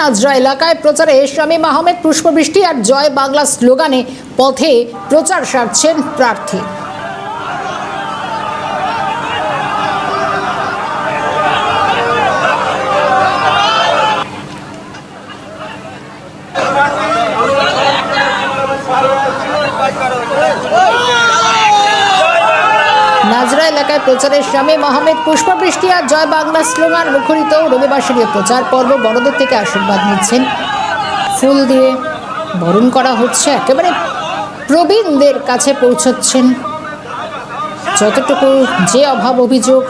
নাজরা এলাকায় প্রচারে শামীম আহমেদ পুষ্পবৃষ্টি আর জয় বাংলা স্লোগানে পথে প্রচার সারছেন প্রার্থী। নাজরা এলাকায় প্রচারে শামীম আহমেদ পুষ্পবৃষ্টি আর জয় বাংলা স্লোগান মুখরিত রবিবাসরীয় প্রচার পর্ব। বড়দের থেকে আশীর্বাদ নিচ্ছেন, ফুল দিয়ে বরণ করা হচ্ছে, একেবারে প্রবীণদের কাছে পৌঁছচ্ছেন। যতটুকু যে অভাব অভিযোগ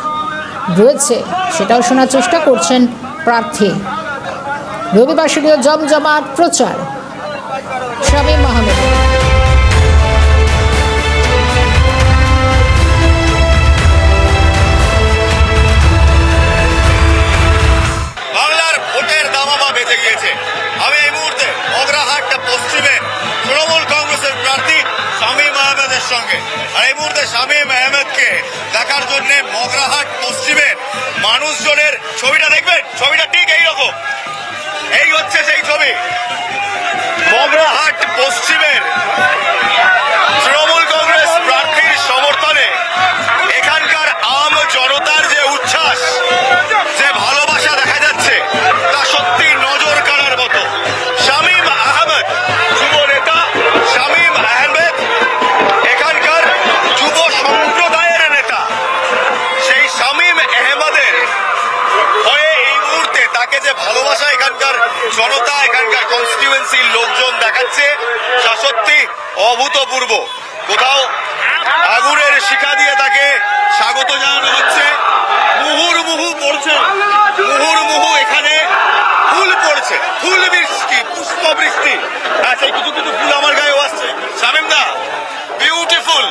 রয়েছে সেটাও শোনার চেষ্টা করছেন প্রার্থী। রবিবাসরীয় জমজমাট প্রচার শামীম আহমেদ। আমি এই মুহূর্তে মগরাহাট পশ্চিমে তৃণমূল কংগ্রেসের প্রার্থী শামীম আহমেদের সঙ্গে, আর এই মুহূর্তে শামীম আহমেদকে দেখার জন্য মগরাহাট পশ্চিমের মানুষজনের ছবিটা দেখবেন। ছবিটা ঠিক এইরকম, এই হচ্ছে সেই ছবি। মগরাহাট পশ্চিমের তৃণমূল কংগ্রেস প্রার্থীর সমর্থনে এখানকার আম জনতার যে উচ্ছ্বাস, যে ভালোবাসা দেখা যাচ্ছে, তা সত্যি নজর কাড়ার মতো। শামীম আহমেদ যুব নেতা, শামীম আহমেদ এখানকার যুব সম্প্রদায়ের নেতা। সেই শামীম আহমেদের হয়ে এই মুহূর্তে তাকে যে ভালোবাসা এখানকার জনতা, এখানকার কনস্টিটুয়েন্সির লোকজন দেখাচ্ছে, তা সত্যি অভূতপূর্ব। কোথাও আগুনের শিখা দিয়ে তাকে স্বাগত জানানো হচ্ছে, মুহুর্মুহু পড়ছে, মুহুর্মুহু এখানে ফুল পড়ছে, ফুল বৃষ্টি, পুষ্প বৃষ্টি। হ্যাঁ, সেই কিছু কিছু ফুল আমার গায়েও আসছে। শামীম দা, বিউটিফুল।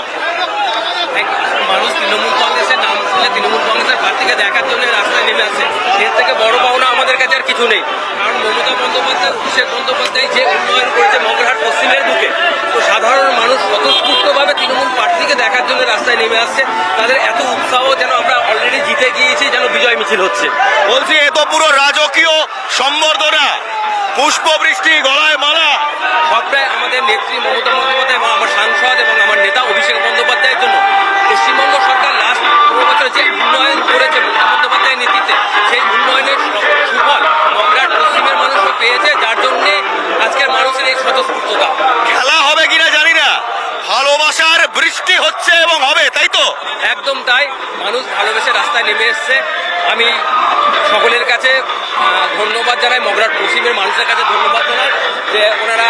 মানুষ তৃণমূল কংগ্রেসের নাম শুনলে তৃণমূল কংগ্রেসের প্রার্থীকে দেখার জন্য রাস্তায় নেমে আসে। এর থেকে বড় পাওনা আমাদের কাছে আর কিছু নেই। কারণ মমতা বন্দ্যোপাধ্যায়, অভিষেক বন্দ্যোপাধ্যায় যে উন্নয়ন করেছে মগরাহাট পশ্চিমের বুকে, তো সাধারণ মানুষ স্বতঃস্ফূর্তভাবে তৃণমূল প্রার্থীকে দেখার জন্য রাস্তায় নেমে আসছে। তাদের এত উৎসাহ যেন আমরা অলরেডি জিতে গিয়েছি, যেন বিজয় মিছিল হচ্ছে। বলছি, এ তো পুরো রাজকীয় সম্বর্ধনা, পুষ্পবৃষ্টি, গলায় মালা, সবটাই আমাদের নেত্রী মমতা বন্দ্যোপাধ্যায় এবং আমার সাংসদ এবং আমার নেতা অভিষেক বন্দ্যোপাধ্যায়ের জন্য। পশ্চিমবঙ্গ সরকার লাস্ট 15 বছরে যে উন্নয়ন করেছে মমতা বন্দ্যোপাধ্যায়ের নেতৃত্বে, সেই উন্নয়নের সুফল মগরাহাট পশ্চিমের মানুষও পেয়েছে, যার জন্যে আজকের মানুষের এই স্বতঃস্ফূর্ততা। খেলা হবে কিনা জানি না, ভালোবাসার বৃষ্টি হচ্ছে এবং হবে, তাই তো? একদম তাই, মানুষ ভালোবেসে রাস্তায় নেমে এসছে। আমি সকলের কাছে ধন্যবাদ জানাই, মগরাহাট পশ্চিমের মানুষের কাছে ধন্যবাদ জানাই যে ওনারা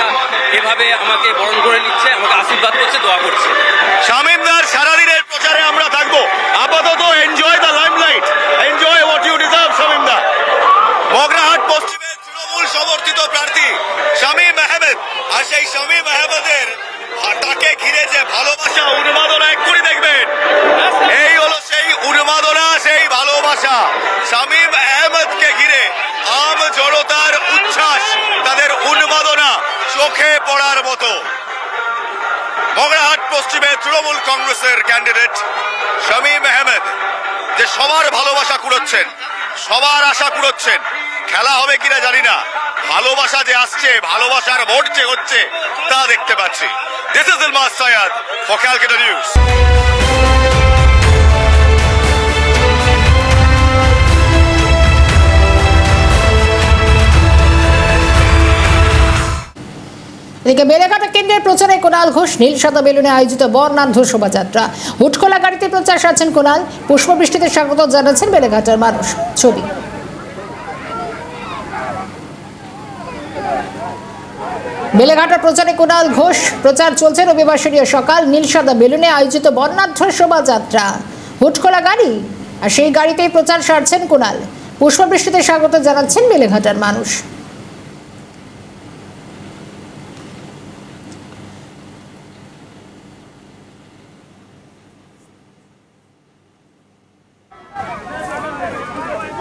এভাবে আমাকে বরণ করে নিচ্ছে, আমাকে আশীর্বাদ করছে, দোয়া করছে। শামীম দার সারাদিনের প্রচারে আমরা থাকবো। আপাতত enjoy the limelight, enjoy what you deserve. Shamim da, Magrahat পশ্চিমের তৃণমূল সমর্থিত প্রার্থী শামীম আহমেদ, আর সেই শামীম আহমেদের তাকে ঘিরে যে ভালোবাসা, উন্মাদনা এক্ষুনি দেখবেন। এই হলো সেই উন্মাদনা, সেই ভালোবাসা। শামীম আহমেদকে ঘিরে আম জনতার উচ্ছ্বাস, তাদের উন্মাদনা চোখে পড়ার মতো। মগরাহাট পশ্চিমে তৃণমূল কংগ্রেসের ক্যান্ডিডেট শামীম আহমেদ যে সবার ভালোবাসা কুড়োচ্ছেন, সবার আশা কুড়োচ্ছেন। খেলা হবে কিনা জানি না, ভালোবাসা যে আসছে, ভালোবাসার ভোট যে হচ্ছে, তা দেখতে পাচ্ছি। This is Ilmas Sayad for Calcutta news. এদিকে বেলেঘাটা কেন্দ্রের প্রচারে কুণাল ঘোষ, নীল সাদা বেলুনে আয়োজিত বর্ণাঢ্য শোভাযাত্রা। হুটখোলা গাড়িতে প্রচার সারছেন কুণাল, পুষ্পবৃষ্টিতে স্বাগত জানাচ্ছেন বেলেঘাটার মানুষ। ছবি। বেলেঘাটার প্রচারে কুণাল ঘোষ, প্রচার চলছে রবিবাসরীয় সকাল। নীল সাদা বেলুনে আয়োজিত বর্ণাঢ্য শোভাযাত্রা, হুটখোলা গাড়ি, আর সেই গাড়িতেই প্রচার সারছেন কুণাল। পুষ্পবৃষ্টিতে স্বাগত জানাচ্ছেন বেলেঘাটার মানুষ।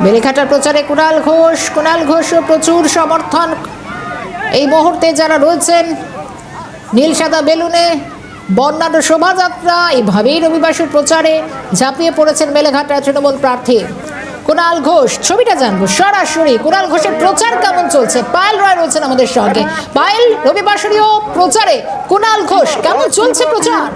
বেলেঘাটার প্রচারে কুণাল ঘোষ প্রচুর সমর্থন এই মুহূর্তে যারা রয়েছেন। নীল সাদা বেলুনে বর্ণাঢ্য শোভাযাত্রা, এইভাবেই রবিবাসের প্রচারে ঝাঁপিয়ে পড়েছেন বেলেঘাটার তৃণমূল প্রার্থী কুণাল ঘোষ। ছবিটা জানবো সরাসরি কুণাল ঘোষের প্রচার কেমন চলছে। পায়েল রয় রয়েছেন আমাদের সঙ্গে। পায়েল, রবিবাসরীয় প্রচারে কুণাল ঘোষ, কেমন চলছে প্রচার?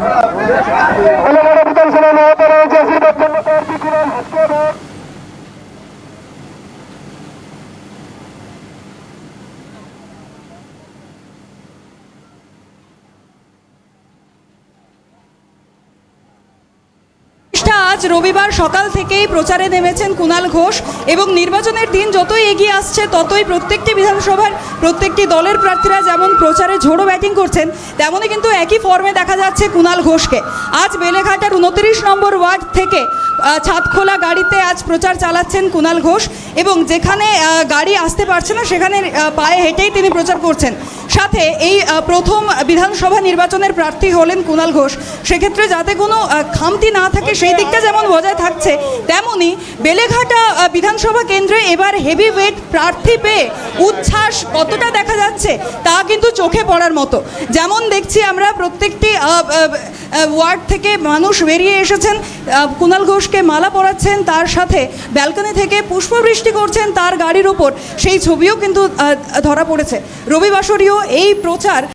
আজ রবিবার সকাল থেকেই প্রচারে নেমেছেন কুণাল ঘোষ এবং নির্বাচনের দিন যতই এগিয়ে আসছে ততই প্রত্যেকটি বিধানসভার প্রত্যেকটি দলের প্রার্থীরা যেমন প্রচারে ঝোড়ো ব্যাটিং করছেন, তেমনই কিন্তু একই ফর্মে দেখা যাচ্ছে কুণাল ঘোষকে। আজ বেলেঘাটার 29 নম্বর ওয়ার্ড থেকে ছাদখোলা গাড়িতে আজ প্রচার চালাচ্ছেন কুণাল ঘোষ এবং যেখানে গাড়ি আসতে পারছে না সেখানে পায়ে হেঁটেই তিনি প্রচার করছেন। সাথে এই প্রথম বিধানসভা নির্বাচনের প্রার্থী হলেন কুণাল ঘোষ, সেক্ষেত্রে যাতে কোনো খামতি না থাকে সেই দিকটা যেমন বজায় থাকছে, তেমনি বেলেঘাটা বিধানসভা কেন্দ্রে এবার হেভি ওয়েট প্রার্থী পেয়ে উচ্ছ্বাস কতটা দেখা যাচ্ছে তা কিন্তু চোখে পড়ার মতো। যেমন দেখছি আমরা প্রত্যেকটি ওয়ার্ড থেকে মানুষ বেরিয়ে এসেছেন, কুণাল ঘোষকে মালা পরাচ্ছেন, তার সাথে ব্যালকনি থেকে পুষ্পবৃষ্টি করছেন তার গাড়ির ওপর, সেই ছবিও কিন্তু ধরা পড়েছে। রবিবাসরীয় এই প্রচার